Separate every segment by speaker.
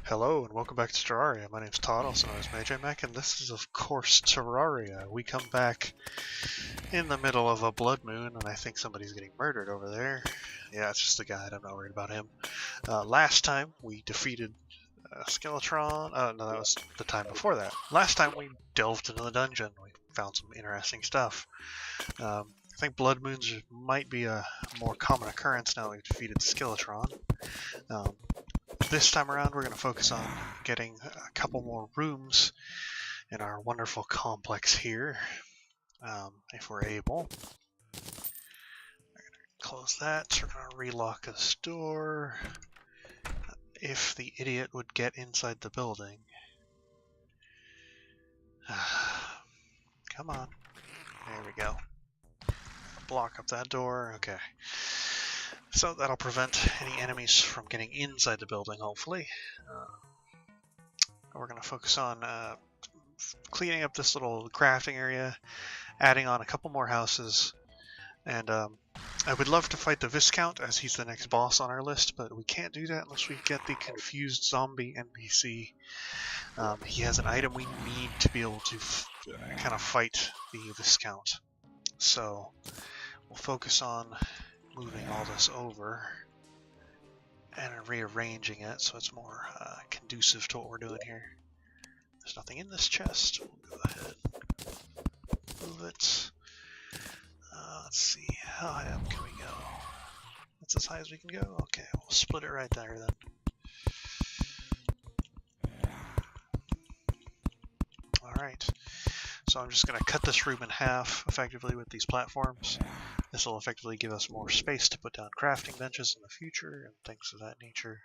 Speaker 1: Hello and welcome back to Terraria. My name's Todd, also known as MajMac, and this is of course Terraria. We come back in the middle of a blood moon, and I think somebody's getting murdered over there. Yeah, it's just a guide, I'm not worried about him. Last time we defeated Skeletron, no, that was the time before that. Last time we delved into the dungeon, we found some interesting stuff. I think blood moons might be a more common occurrence now that we've defeated Skeletron. This time around, we're going to focus on getting a couple more rooms in our wonderful complex here, if we're able. We're going to close that. We're going to relock this door. If the idiot would get inside the building. Come on. There we go. Block up that door. Okay. So that'll prevent any enemies from getting inside the building, hopefully. We're going to focus on cleaning up this little crafting area, adding on a couple more houses, and I would love to fight the Viscount as he's the next boss on our list, but we can't do that unless we get the confused zombie NPC. He has an item we need to be able to kind of fight the Viscount. So we'll focus on moving all this over and rearranging it so it's more conducive to what we're doing here. There's nothing in this chest. We'll go ahead, move it. Let's see, how high up can we go? That's as high as we can go? Okay, we'll split it right there then. Alright, so I'm just going to cut this room in half effectively with these platforms. This will effectively give us more space to put down crafting benches in the future and things of that nature.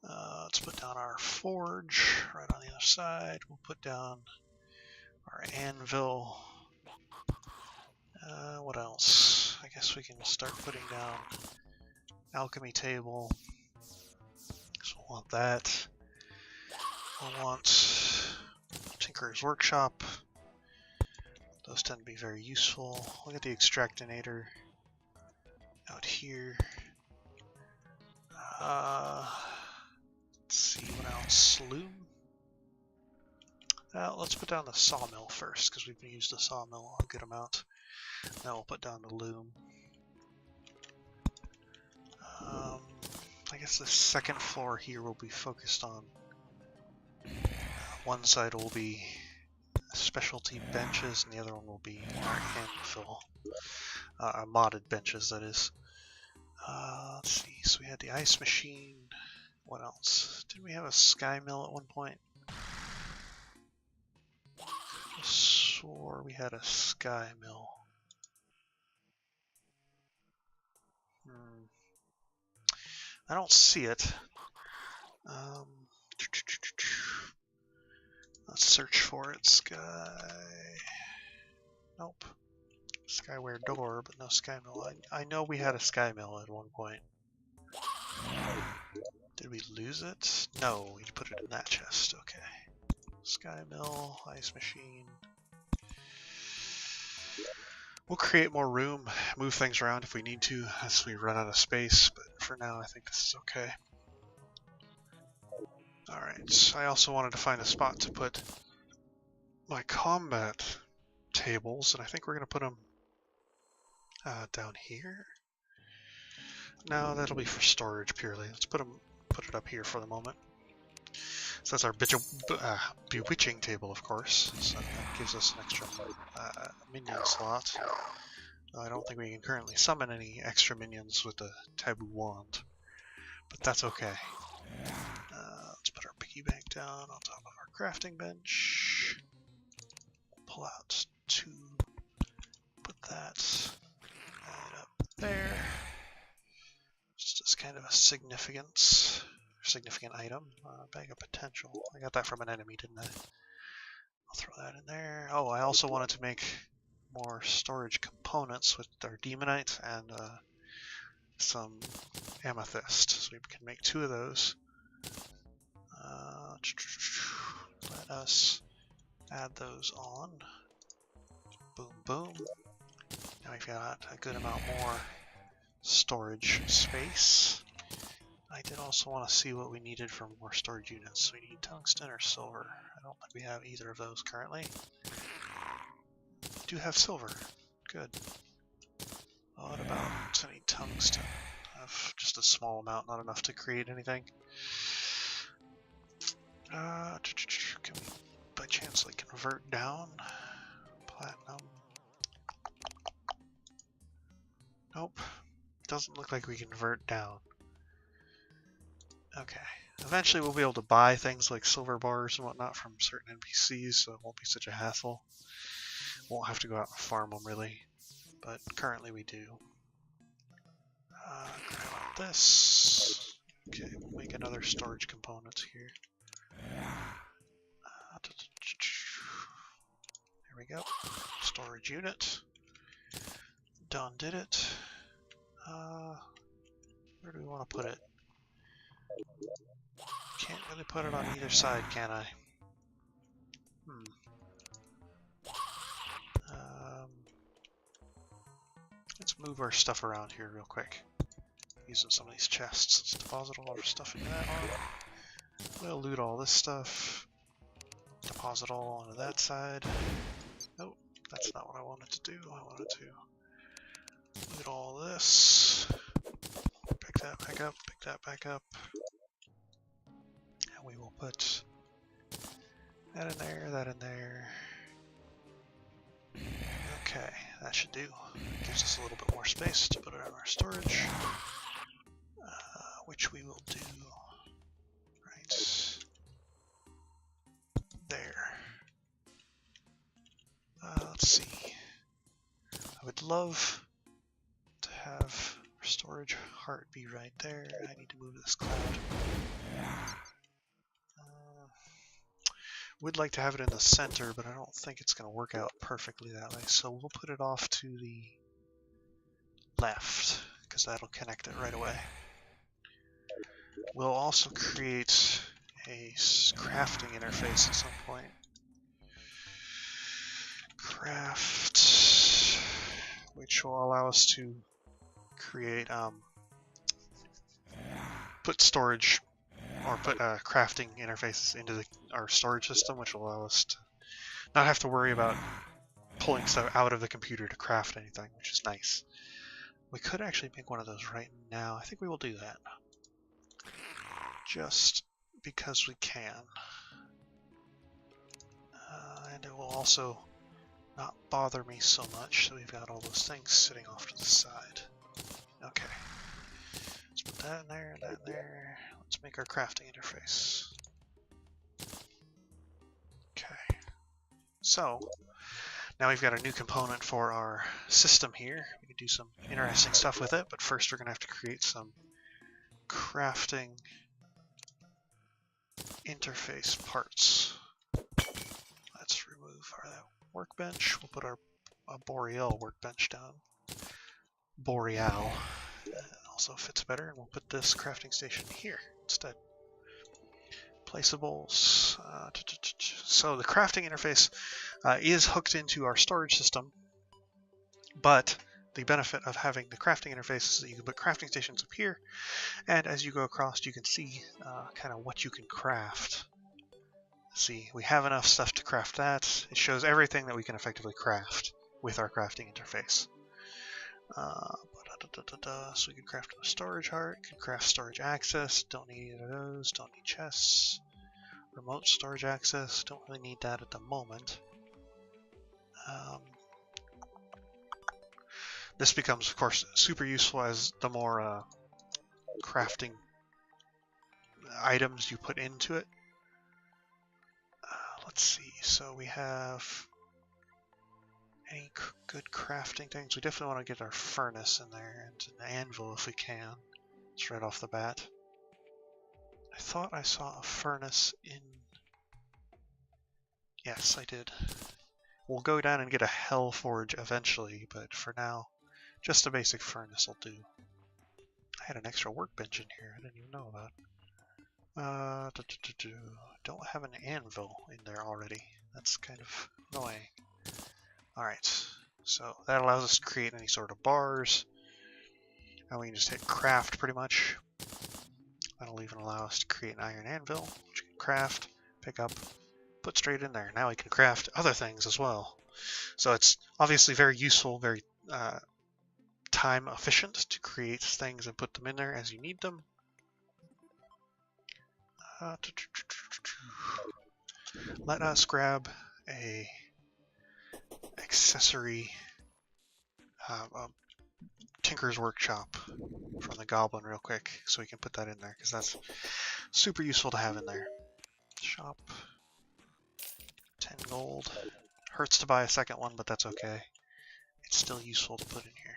Speaker 1: Let's put down our forge right on the other side. We'll put down our anvil. What else? I guess we can start putting down alchemy table. So we'll want that. We'll want Tinker's Workshop. Those tend to be very useful. Look at the extractinator out here. Let's see what else. Loom. Let's put down the sawmill first because we've used the sawmill a good amount. Now we'll put down the loom. I guess the second floor here will be focused on. One side will be specialty benches, and the other one will be our anvil. Our modded benches, that is. Let's see, so we had the ice machine. What else? Did we have a sky mill at one point? I swore we had a sky mill. I don't see it. Let's search for it. Sky. Nope. Skyware door, but no sky mill. I know we had a sky mill at one point. Did we lose it? No, we put it in that chest. Okay. Sky mill, ice machine. We'll create more room, move things around if we need to as we run out of space, but for now I think this is okay. Alright, I also wanted to find a spot to put my combat tables, and I think we're going to put them down here. No, that'll be for storage purely. Let's put it up here for the moment. So that's our bewitching table, of course. So that gives us an extra minion slot. I don't think we can currently summon any extra minions with the taboo wand, but that's okay. Let's put our piggy bank down on top of our crafting bench. Pull out 2. Put that right up there. Just as kind of a significant item. Bag of potential. I got that from an enemy, didn't I? I'll throw that in there. Oh, I also wanted to make more storage components with our demonite and some amethyst. So we can make 2 of those. Let us add those on. Boom, boom. Now we've got a good amount more storage space. I did also want to see what we needed for more storage units. We need tungsten or silver. I don't think we have either of those currently. We do have silver. Good. What about any tungsten? I have just a small amount, not enough to create anything. Can we, by chance, like convert down? Platinum. Nope. Doesn't look like we convert down. Okay. Eventually we'll be able to buy things like silver bars and whatnot from certain NPCs, so it won't be such a hassle. Won't have to go out and farm them really, but currently we do. Grab this. Okay, we'll make another storage component here. There we go. Storage unit. Done did it. Where do we want to put it? Can't really put it on either side, can I? Let's move our stuff around here real quick. Using some of these chests. Let's deposit all our stuff into that one. We'll loot all this stuff. Deposit all onto that side. Nope, that's not what I wanted to do. I wanted to loot all this. Pick that back up, pick that back up. And we will put that in there, that in there. Okay, that should do. Gives us a little bit more space to put it in our storage. Which we will do right there. Let's see. I would love to have storage heart be right there. I need to move this cloud. Would like to have it in the center, but I don't think it's going to work out perfectly that way. So we'll put it off to the left, because that'll connect it right away. We'll also create a crafting interface at some point. Craft, which will allow us to create, put storage, or put crafting interfaces into our storage system, which will allow us to not have to worry about pulling stuff out of the computer to craft anything, which is nice. We could actually make one of those right now. I think we will do that. Just because we can. And it will also not bother me so much that we've got all those things sitting off to the side. Okay. Let's put that in there, that in there. Let's make our crafting interface. Okay. So, now we've got a new component for our system here. We can do some interesting stuff with it, but first we're going to have to create some crafting interface parts. Let's remove our workbench. We'll put our Boreal workbench down. Boreal. Also fits better, and we'll put this crafting station here instead. Placeables. So the crafting interface is hooked into our storage system, but the benefit of having the crafting interface is that you can put crafting stations up here, and as you go across you can see kind of what you can craft. See, we have enough stuff to craft that. It shows everything that we can effectively craft with our crafting interface. So we can craft a storage heart, can craft storage access, don't need either of those, don't need chests. Remote storage access, don't really need that at the moment. This becomes, of course, super useful as the more crafting items you put into it. Let's see, so we have any good crafting things. We definitely want to get our furnace in there and an anvil if we can. It's right off the bat. I thought I saw a furnace in... Yes, I did. We'll go down and get a hell forge eventually, but for now, just a basic furnace will do. I had an extra workbench in here I didn't even know about. Don't have an anvil in there already. That's kind of annoying. Alright, so that allows us to create any sort of bars. And we can just hit craft pretty much. That'll even allow us to create an iron anvil, which we can craft, pick up, put straight in there. Now we can craft other things as well. So it's obviously very useful, very time efficient to create things and put them in there as you need them. Let us grab a accessory Tinker's Workshop from the Goblin real quick so we can put that in there because that's super useful to have in there. Shop, 10 gold. Hurts to buy a second one, but that's okay. It's still useful to put in here.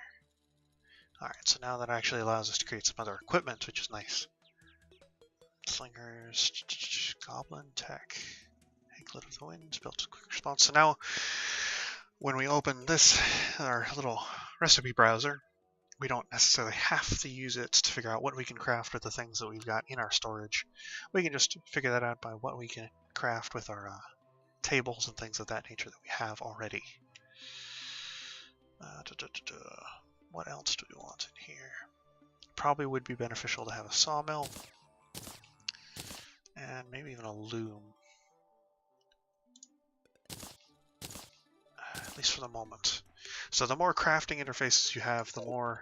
Speaker 1: Alright, so now that actually allows us to create some other equipment, which is nice. Slingers, Goblin Tech, Anklet of the Wind, built quick response. So now, when we open this, our little recipe browser, we don't necessarily have to use it to figure out what we can craft with the things that we've got in our storage. We can just figure that out by what we can craft with our tables and things of that nature that we have already. What else do we want in here? Probably would be beneficial to have a sawmill. And maybe even a loom. At least for the moment. So the more crafting interfaces you have, the more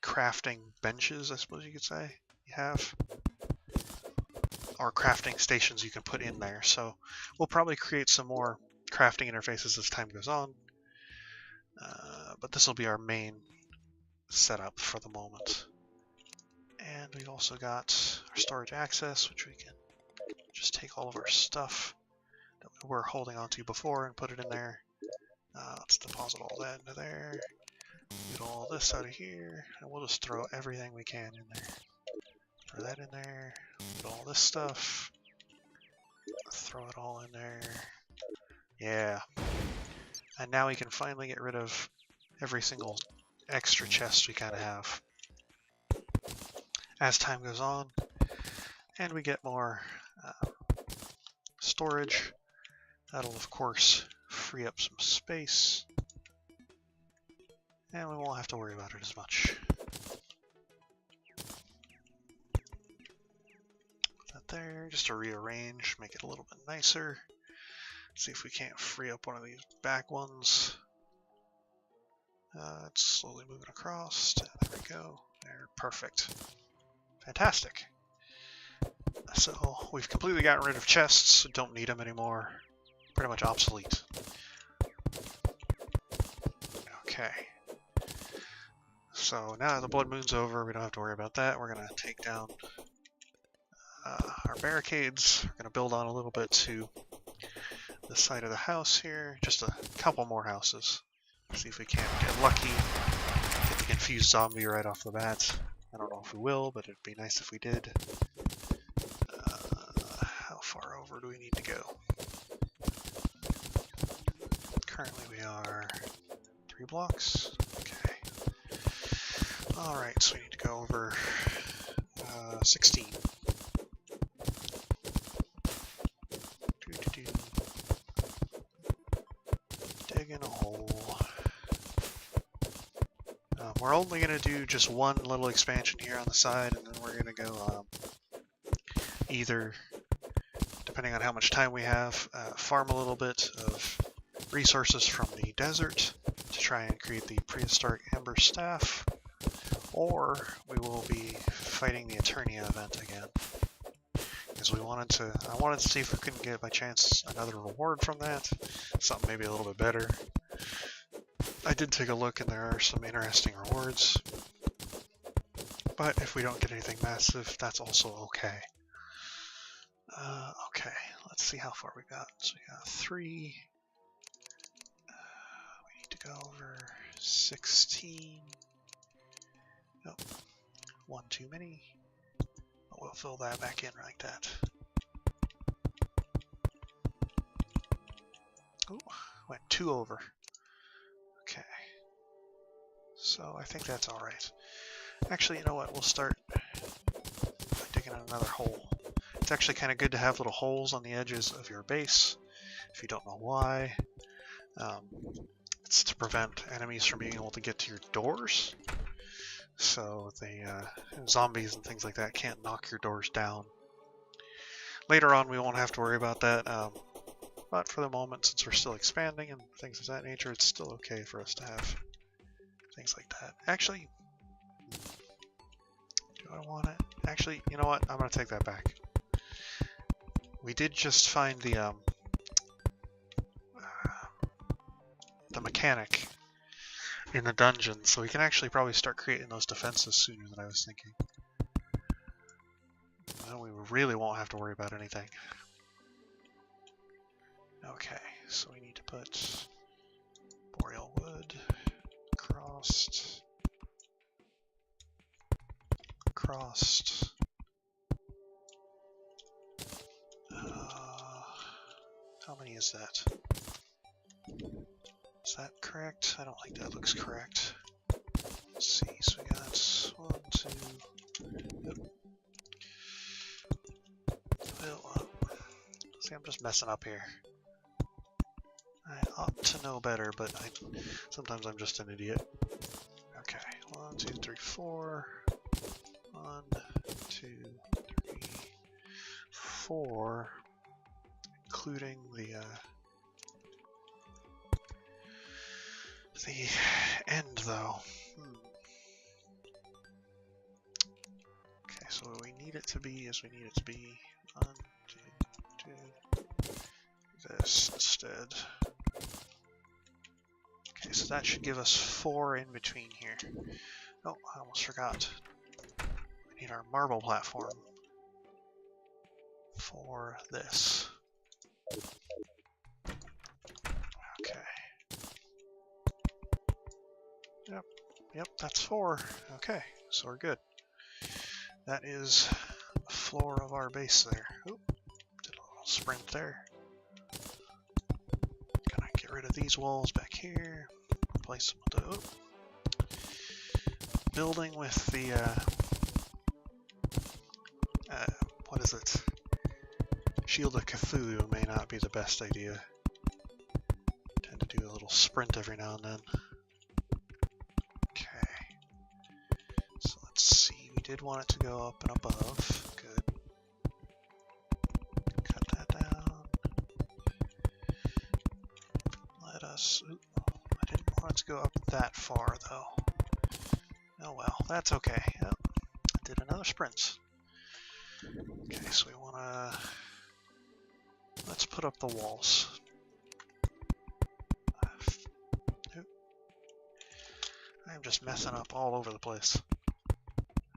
Speaker 1: crafting benches, I suppose you could say, you have. Or crafting stations you can put in there. So we'll probably create some more crafting interfaces as time goes on. But this will be our main setup for the moment. And we've also got our storage access, which we can just take all of our stuff that we were holding onto before and put it in there. Let's deposit all that into there. Get all this out of here, and we'll just throw everything we can in there. Throw that in there. Get all this stuff. Throw it all in there. Yeah. And now we can finally get rid of every single extra chest we kind of have. As time goes on, and we get more storage, that'll of course free up some space, and we won't have to worry about it as much. Put that there, just to rearrange, make it a little bit nicer. See if we can't free up one of these back ones. It's slowly moving across. There we go. There, perfect. Fantastic. So we've completely gotten rid of chests. Don't need them anymore. Pretty much obsolete. Okay. So now the blood moon's over. We don't have to worry about that. We're going to take down our barricades. We're going to build on a little bit to the side of the house here. Just a couple more houses. See if we can't get lucky. Get the confused zombie right off the bat. I don't know if we will, but it'd be nice if we did. How far over do we need to go? Currently we are 3 blocks. Okay. Alright, so we need to go over 16. Digging a hole. We're only going to do just one little expansion here on the side, and then we're going to go either, depending on how much time we have, farm a little bit of resources from the desert to try and create the prehistoric amber staff, or we will be fighting the Eternia event again. Because I wanted to see if we couldn't get by chance another reward from that, something maybe a little bit better. I did take a look and there are some interesting rewards, but if we don't get anything massive, that's also okay. Okay, let's see how far we got. So we got 3. We need to go over 16. Nope, 1 too many. But we'll fill that back in like that. Ooh, went 2 over. Okay. So I think that's alright. Actually, you know what? We'll start by digging another hole. It's actually kind of good to have little holes on the edges of your base, if you don't know why. It's to prevent enemies from being able to get to your doors. so the zombies and things like that can't knock your doors down. Later on, we won't have to worry about that, but for the moment, since we're still expanding and things of that nature, it's still okay for us to have things like that. Actually, do I want it? Actually, you know what? I'm going to take that back. We did just find the mechanic in the dungeon, so we can actually probably start creating those defenses sooner than I was thinking. Then we really won't have to worry about anything. Okay, so we need to put boreal wood, crossed, how many is that? Is that correct? I don't think that looks correct. Let's see, so we got 1, 2, yep. See, I'm just messing up here. I ought to know better, but sometimes I'm just an idiot. Okay, 1, 2, 3, 4. 1, 2, 3, 4, including the end, though. Okay, so what we need it to be is 1, 2, 2. This instead. Okay, so that should give us 4 in between here. Oh, I almost forgot. We need our marble platform for this. Okay. Yep, that's 4. Okay, so we're good. That is the floor of our base there. Oop, did a little sprint there. Gonna get rid of these walls back here. Replace them with the building with the what is it? Shield of Cthulhu may not be the best idea. Tend to do a little sprint every now and then. Okay. So let's see. We did want it to go up and above. Good. Cut that down. Let us... Ooh, I didn't want it to go up that far, though. Oh well, that's okay. Yep. I did another sprint. Okay, so we want to... Let's put up the walls. I'm just messing up all over the place.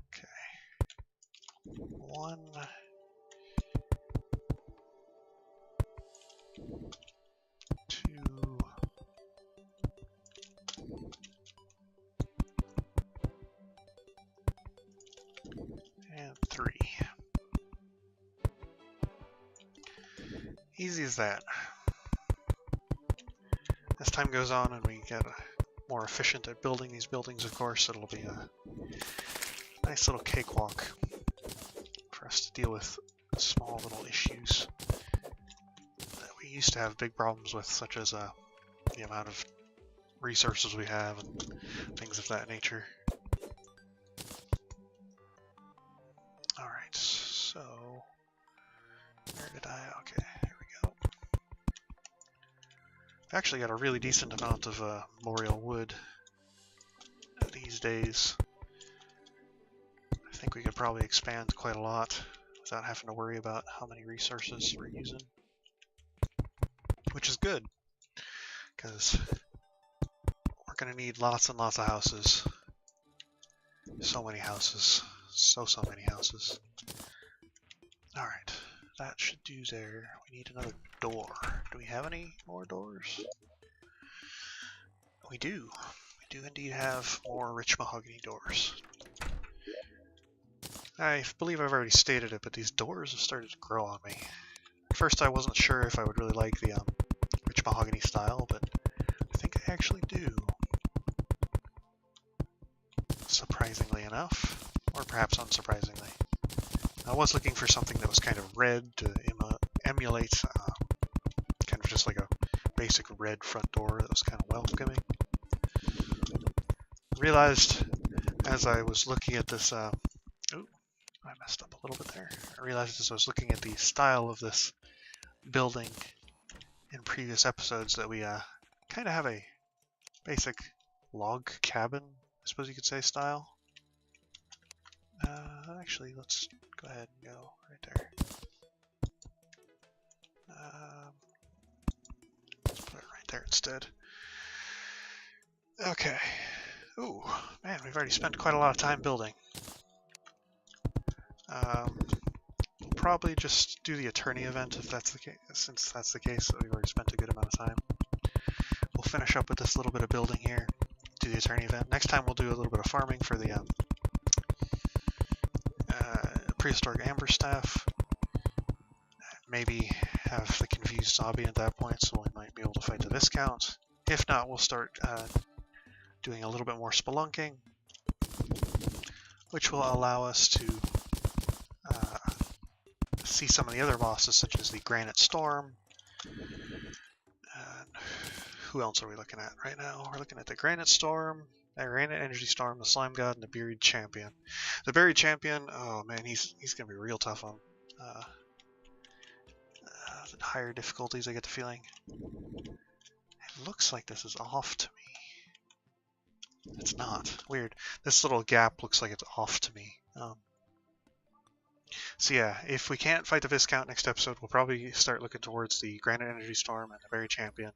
Speaker 1: Okay. 1. 2. And 3. Easy as that. As time goes on and we get more efficient at building these buildings, of course, it'll be a nice little cakewalk for us to deal with small little issues that we used to have big problems with, such as the amount of resources we have and things of that nature. Alright, so where did I... Okay, here we go. I've actually got a really decent amount of boreal wood these days. I think we could probably expand quite a lot without having to worry about how many resources we're using. Which is good, because we're going to need lots and lots of houses. So many houses. So many houses. Alright, that should do there. We need another door. Do we have any more doors? We do. We do indeed have more rich mahogany doors. I believe I've already stated it, but these doors have started to grow on me. At first I wasn't sure if I would really like the rich mahogany style, but I think I actually do. Surprisingly enough, or perhaps unsurprisingly. I was looking for something that was kind of red to emulate kind of just like a basic red front door that was kind of welcoming. Realized as I was looking at this, I messed up a little bit there. I realized as I was looking at the style of this building in previous episodes that we kind of have a basic log cabin, I suppose you could say, style. Actually, let's go ahead and go right there. Let's put it right there instead. Okay. Ooh, man, we've already spent quite a lot of time building. We'll probably just do the Eternia event if that's the case, since that's the case. We've already spent a good amount of time. We'll finish up with this little bit of building here. Do the Eternia event. Next time we'll do a little bit of farming for the prehistoric amber staff. Maybe have the confused zombie at that point, so we might be able to fight the Viscount. If not, we'll start doing a little bit more spelunking, which will allow us to see some of the other bosses, such as the Granite Storm. And who else are we looking at right now? We're looking at the Granite Storm, the Granite Energy Storm, the Slime God, and the Buried Champion. The Buried Champion, oh man, he's going to be real tough on the higher difficulties, I get the feeling. It looks like this is off to me. It's not. Weird. This little gap looks like it's off to me. So yeah, if we can't fight the Viscount next episode, we'll probably start looking towards the Granite Energy Storm and the Buried Champion.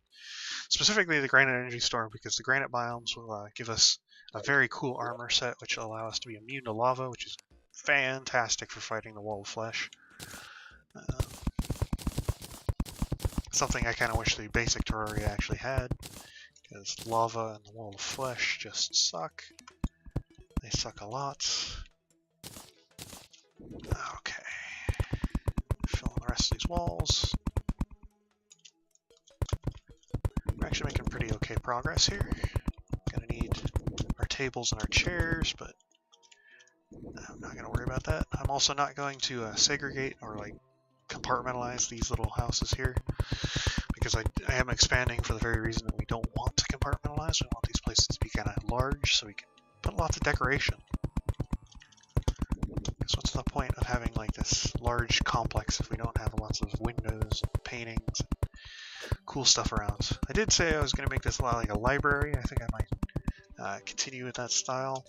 Speaker 1: Specifically the Granite Energy Storm, because the Granite Biomes will give us a very cool armor set, which will allow us to be immune to lava, which is fantastic for fighting the Wall of Flesh. Something I kind of wish the basic Terraria actually had, because lava and the Wall of Flesh just suck. They suck a lot. Okay. Fill in the rest of these walls. We're actually making pretty okay progress here. Gonna need our tables and our chairs, but I'm not gonna worry about that. I'm also not going to segregate or like compartmentalize these little houses here, because I am expanding for the very reason that we don't want to compartmentalize. We want these places to be kind of large so we can put lots of decoration. So what's the point of having like this large complex if we don't have lots of windows, paintings, cool stuff around? I did say I was going to make this a lot like a library. I think I might continue with that style,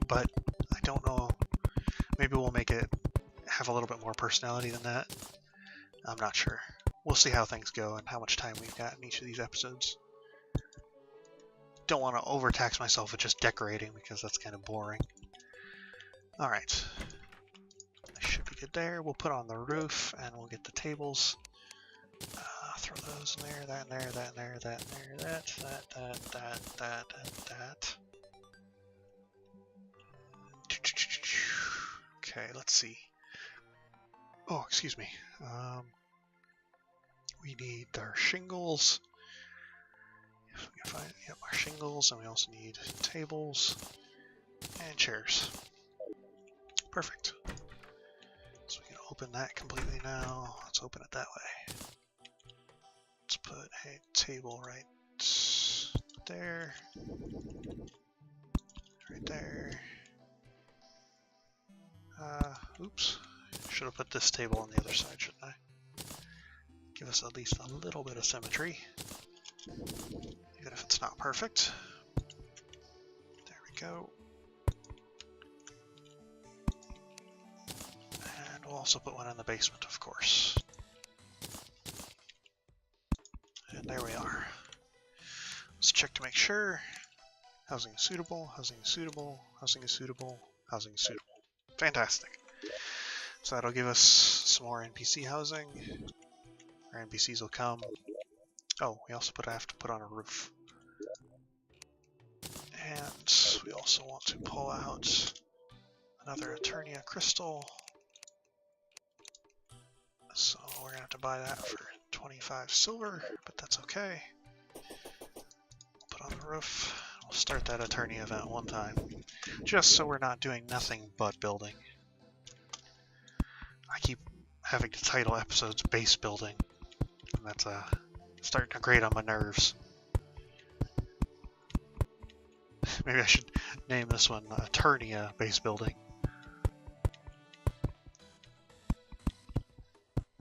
Speaker 1: but I don't know. Maybe we'll make it have a little bit more personality than that. I'm not sure. We'll see how things go and how much time we've got in each of these episodes. Don't want to overtax myself with just decorating because that's kind of boring. Alright. Should be good there. We'll put on the roof and we'll get the tables. Throw those in there, that in there, that in there, that in there, that. Okay, let's see. Oh, excuse me. We need our shingles. If we can find, yep, our shingles, and we also need tables and chairs. Perfect. So we can open that completely now. Let's open it that way. Let's put a table right there. Right there. Oops. Should have put this table on the other side, shouldn't I? Give us at least a little bit of symmetry. Even if it's not perfect. There we go. And we'll also put one in the basement, of course. And there we are. Let's check to make sure. Housing is suitable, housing is suitable, housing is suitable, housing is suitable. Fantastic. So that'll give us some more NPC housing. Our NPCs will come. Oh, we also have to put on a roof. And we also want to pull out another Eternia crystal. So we're gonna have to buy that for 25 silver, but that's okay. We'll put on the roof. We'll start that Eternia event one time, just so we're not doing nothing but building. I keep having to title episodes base building, and that's starting to grate on my nerves. Maybe I should name this one Eternia base building.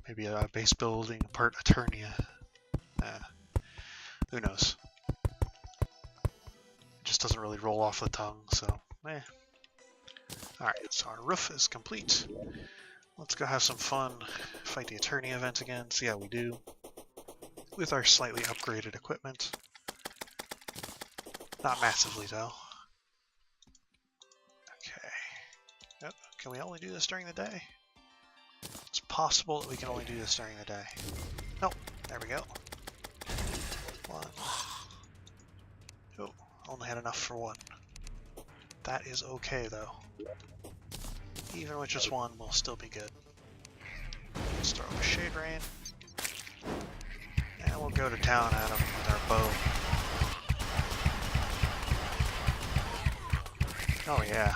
Speaker 1: Maybe a base building part Eternia. Who knows? It just doesn't really roll off the tongue, so eh. Alright, so our roof is complete. Let's go have some fun, fight the Eternia event again, see how we do. With our slightly upgraded equipment. Not massively though. Okay. Yep. Can we only do this during the day? It's possible that we can only do this during the day. Nope. There we go. One. Oh, only had enough for one. That is okay though. Even with just one, we'll still be good. Let's throw a Shade Rain. And we'll go to town at him with our bow. Oh yeah.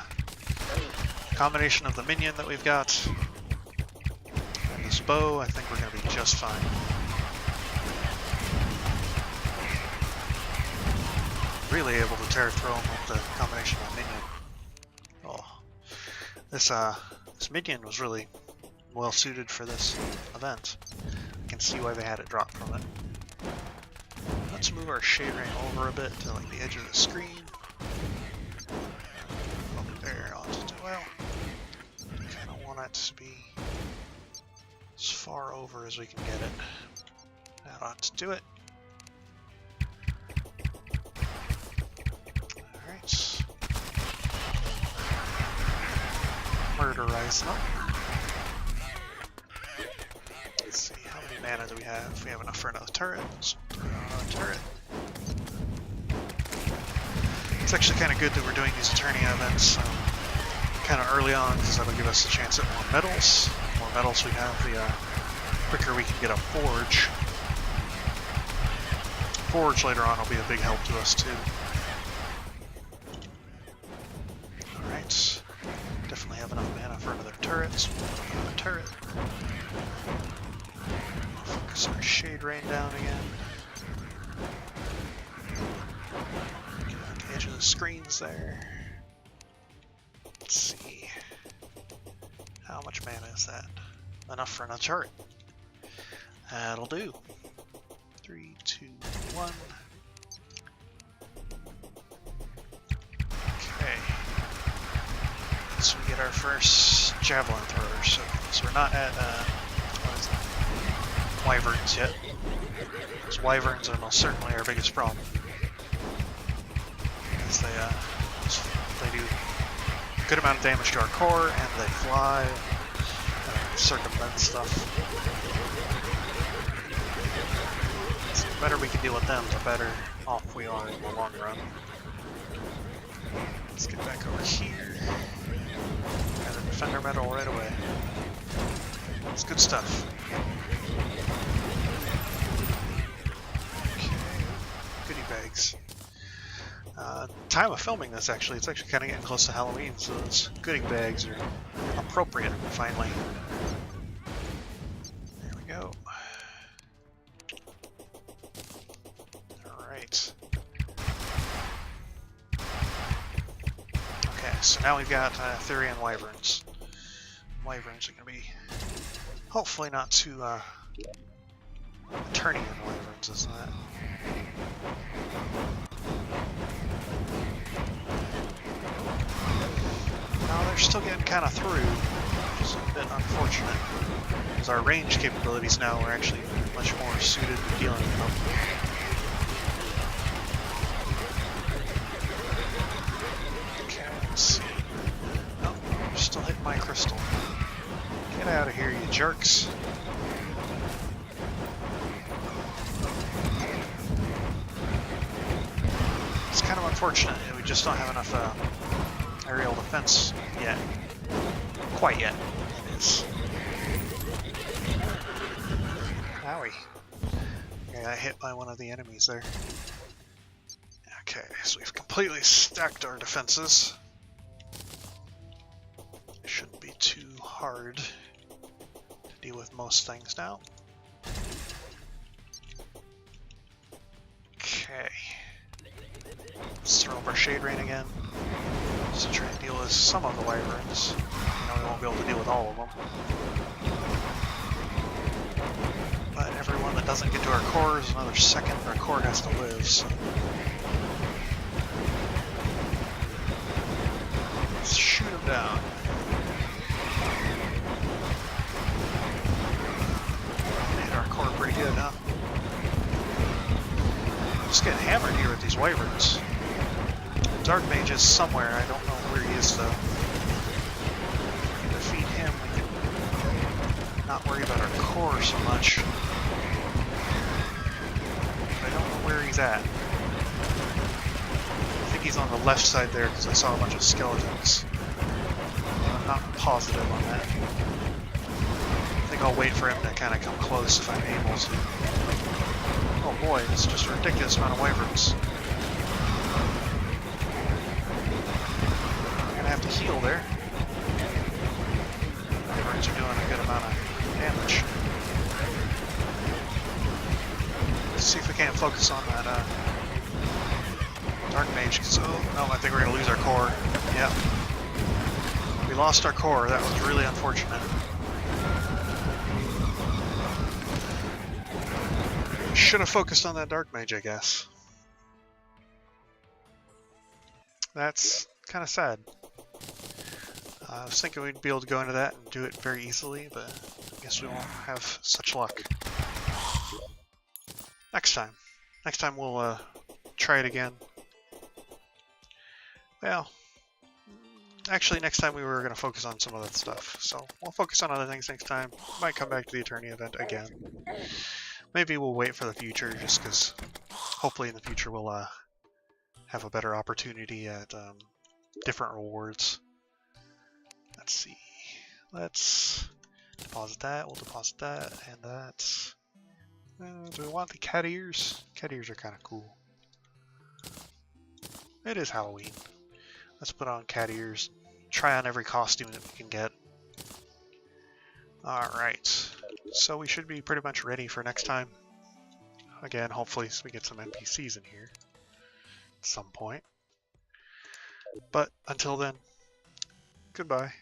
Speaker 1: Combination of the minion that we've got and this bow, I think we're going to be just fine. Really able to tear through him with the combination of the minion. Oh. This minion was really well suited for this event. I can see why they had it drop from it. Let's move our Shade Rain over a bit to like the edge of the screen. Over there ought to do well. Kind of want it to be as far over as we can get it. That ought to do it. Alright. Murderize them. Let's see, how many mana do we have? We have enough for another turret. Let's throw another turret. It's actually kind of good that we're doing these Eternia events kind of early on, because that'll give us a chance at more medals. The more medals we have, the quicker we can get a forge. Forge later on will be a big help to us too. Alright. Definitely have enough mana for another turret, so we'll put another turret. Focus our Shade Rain down again. Get on the edge of the screens there. Let's see. How much mana is that? Enough for another turret. That'll do. 3, 2, 1. Okay. So we get our first javelin thrower. So we're not at wyverns yet. Because wyverns are most certainly our biggest problem. Because they do a good amount of damage to our core, and they fly, and circumvent stuff. So the better we can deal with them, the better off we are in the long run. Let's get back over here. Got a defender medal right away. It's good stuff. Okay, goodie bags. Time of filming this, actually, it's actually kind of getting close to Halloween, so those goodie bags are appropriate, finally. There we go. Alright. Okay, so now we've got Etherean wyverns. Wyverns are going to be hopefully not too Eternian wyverns, isn't that? No, they're still getting kind of through, which is a bit unfortunate, because our range capabilities now are actually much more suited to dealing with them. Okay, let's see. Nope, you're still hitting my crystal. Get out of here, you jerks. It's kind of unfortunate. We just don't have enough aerial defense yet. Quite yet, it is. Owie. I got hit by one of the enemies there. Okay, so we've completely stacked our defenses. Shouldn't be too hard to deal with most things now. Okay. Let's throw up our Shade Rain again. to try and deal with some of the wyverns. We won't be able to deal with all of them. But everyone that doesn't get to our core is another second our core has to live, so... Let's shoot him down. Made our core pretty good, huh? Just getting hammered here with these wyverns. Dark Mage is somewhere, I don't know where he is though. We can defeat him, we can not worry about our core so much. But I don't know where he's at. I think he's on the left side there because I saw a bunch of skeletons. I'm not positive on that. I think I'll wait for him to kind of come close if I'm able to. Oh boy, it's just a ridiculous amount of wyverns. Have to heal there. Wyverns are doing a good amount of damage. Let's see if we can't focus on that Dark Mage. Oh, no, I think we're going to lose our core. Yep. We lost our core. That was really unfortunate. Should have focused on that Dark Mage, I guess. That's kind of sad. I was thinking we'd be able to go into that and do it very easily, but I guess we won't have such luck. Next time. Next time we'll try it again. Well, actually next time we were going to focus on some other stuff, so we'll focus on other things next time. Might come back to the Eternia event again. Maybe we'll wait for the future, just because hopefully in the future we'll have a better opportunity at different rewards. Let's see. Let's deposit that. We'll deposit that and that. Do we want the cat ears? Cat ears are kind of cool. It is Halloween. Let's put on cat ears. Try on every costume that we can get. Alright. So we should be pretty much ready for next time. Again, hopefully so we get some NPCs in here at some point. But until then, goodbye.